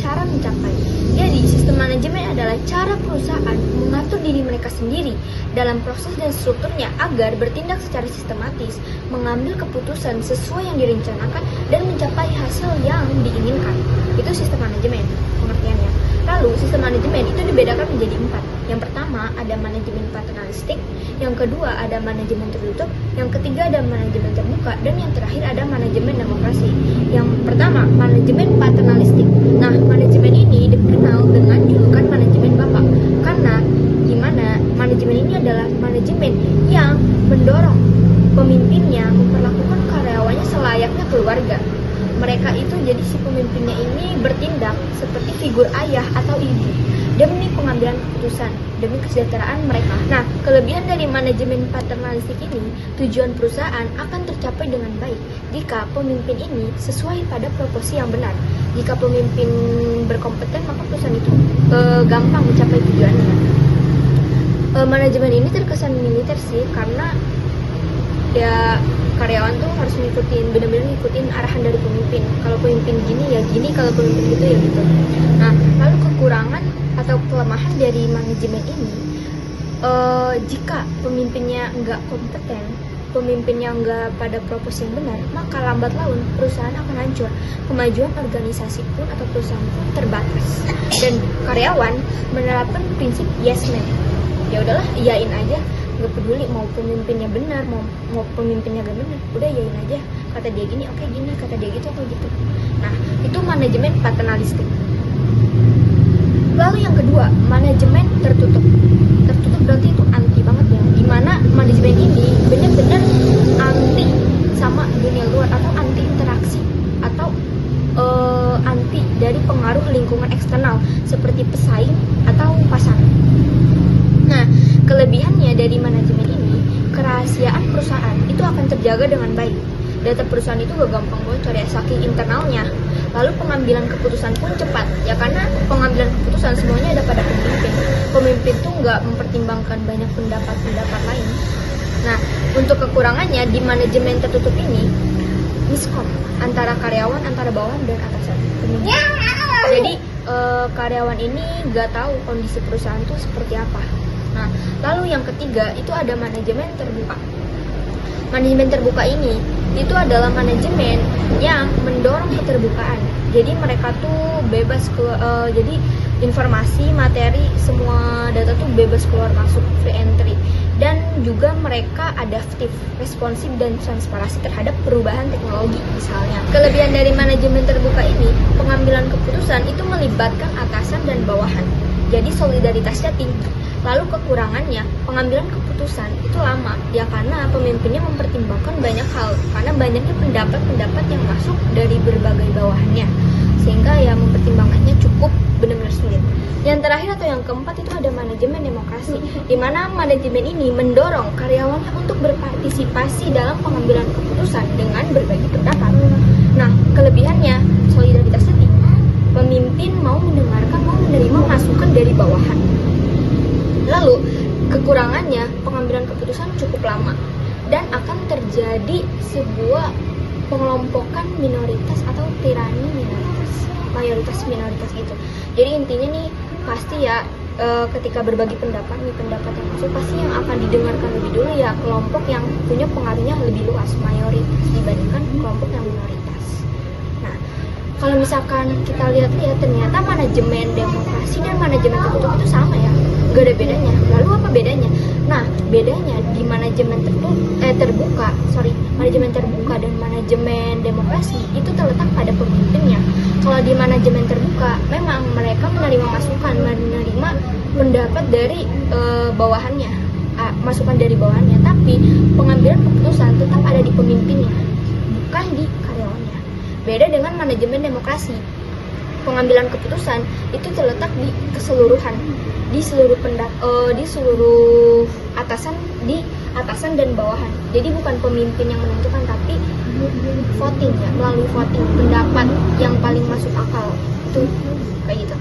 cara mencapai. Jadi, sistem manajemen adalah cara perusahaan mengatur diri mereka sendiri dalam proses dan strukturnya agar bertindak secara sistematis, mengambil keputusan sesuai yang direncanakan, dan mencapai hasil yang diinginkan. Itu sistem manajemen, pengertiannya. Lalu, sistem manajemen itu dibedakan menjadi 4. Yang pertama, ada manajemen paternalistik. Yang kedua, ada manajemen tertutup. Yang ketiga, ada manajemen terbuka. Dan yang terakhir, ada manajemen demokrasi. Yang pertama, manajemen paternalistik. Nah, manajemen ini dikenal dengan julukan manajemen bapak. Karena gimana? Manajemen ini adalah manajemen yang mendorong pemimpinnya memperlakukan karyawannya selayaknya keluarga. Mereka itu jadi si pemimpinnya ini bertindak seperti figur ayah atau ibu demi pengambilan keputusan, demi kesejahteraan mereka. Nah, kelebihan dari manajemen paternalistik ini, tujuan perusahaan akan tercapai dengan baik jika pemimpin ini sesuai pada proporsi yang benar. Jika pemimpin berkompeten, maka perusahaan itu gampang mencapai tujuannya. Manajemen ini terkesan militer sih, karena ya karyawan tuh harus benar-benar ngikutin arahan dari pemimpin. Kalau pemimpin gini ya gini, kalau pemimpin gitu ya gitu. Nah, lalu kekurangan atau kelemahan dari manajemen ini, jika pemimpinnya nggak kompeten, pemimpinnya nggak pada proporsi yang benar, maka lambat laun perusahaan akan hancur. Kemajuan organisasi pun atau perusahaan pun terbatas. Dan karyawan menerapkan prinsip yes man. Ya udahlah, iyain aja, nggak peduli mau pemimpinnya benar, mau pemimpinnya gak benar, udah iyain aja. Kata dia gini, oke gini, kata dia gitu, oke gitu. Nah, itu manajemen paternalistik. Lalu yang kedua, manajemen tertutup. Tertutup berarti itu anti banget ya, dimana manajemen ini benar-benar anti sama dunia luar, atau anti interaksi, atau anti dari pengaruh lingkungan eksternal seperti pesaing atau pasar. Nah, kelebihannya dari manajemen ini, kerahasiaan perusahaan itu akan terjaga dengan baik. Data perusahaan itu gak gampang bocor ya, saking internalnya. Lalu pengambilan keputusan pun cepat, ya karena pengambilan keputusan semuanya ada pada pemimpin. Pemimpin tuh gak mempertimbangkan banyak pendapat-pendapat lain. Nah, untuk kekurangannya di manajemen tertutup ini, miskom antara karyawan, antara bawahan dan atasan pemimpin. Jadi karyawan ini gak tahu kondisi perusahaan tuh seperti apa. Nah, lalu yang ketiga itu ada manajemen terbuka. Manajemen terbuka ini itu adalah manajemen yang mendorong keterbukaan. Jadi mereka tuh bebas jadi informasi, materi, semua data tuh bebas keluar masuk, free entry. Dan juga mereka adaptif, responsif, dan transparansi terhadap perubahan teknologi misalnya. Kelebihan dari manajemen terbuka ini, pengambilan keputusan itu melibatkan atasan dan bawahan. Jadi solidaritasnya tinggi. Lalu kekurangannya, pengambilan keputusan itu lama, ya karena pemimpinnya mempertimbangkan banyak hal, karena banyaknya pendapat-pendapat yang masuk dari berbagai bawahannya, sehingga ya mempertimbangkannya cukup benar-benar sulit. Yang terakhir atau yang keempat itu ada manajemen demokrasi, di mana manajemen ini mendorong karyawannya untuk berpartisipasi dalam pengambilan keputusan dengan berbagi pendapat. Nah, kelebihannya solidaritasnya tinggi, pemimpin mau mendengarkan, mau menerima masukan dari bawahan. Lalu, kekurangannya pengambilan keputusan cukup lama dan akan terjadi sebuah pengelompokan minoritas atau tirani mayoritas minoritas gitu. Jadi intinya nih pasti ya ketika berbagi pendapat pendapat yang masuk pasti yang akan didengarkan lebih dulu ya kelompok yang punya pengaruhnya lebih luas, mayoritas dibandingkan kelompok yang minoritas. Nah, kalau misalkan kita lihat-lihat ternyata manajemen demokrasi dan manajemen tertutup itu sama ya. Gak ada bedanya. Lalu apa bedanya? Nah, bedanya di manajemen manajemen terbuka dan manajemen demokrasi itu terletak pada pemimpinnya. Kalau di manajemen terbuka, memang mereka menerima masukan, menerima pendapat dari bawahannya, masukan dari bawahannya, tapi pengambilan keputusan tetap ada di pemimpinnya, bukan di karyawannya. Beda dengan manajemen demokrasi. Pengambilan keputusan itu terletak di keseluruhan, di seluruh atasan dan bawahan. Jadi bukan pemimpin yang menentukan, tapi voting ya, melalui voting pendapat yang paling masuk akal itu kayak gitu.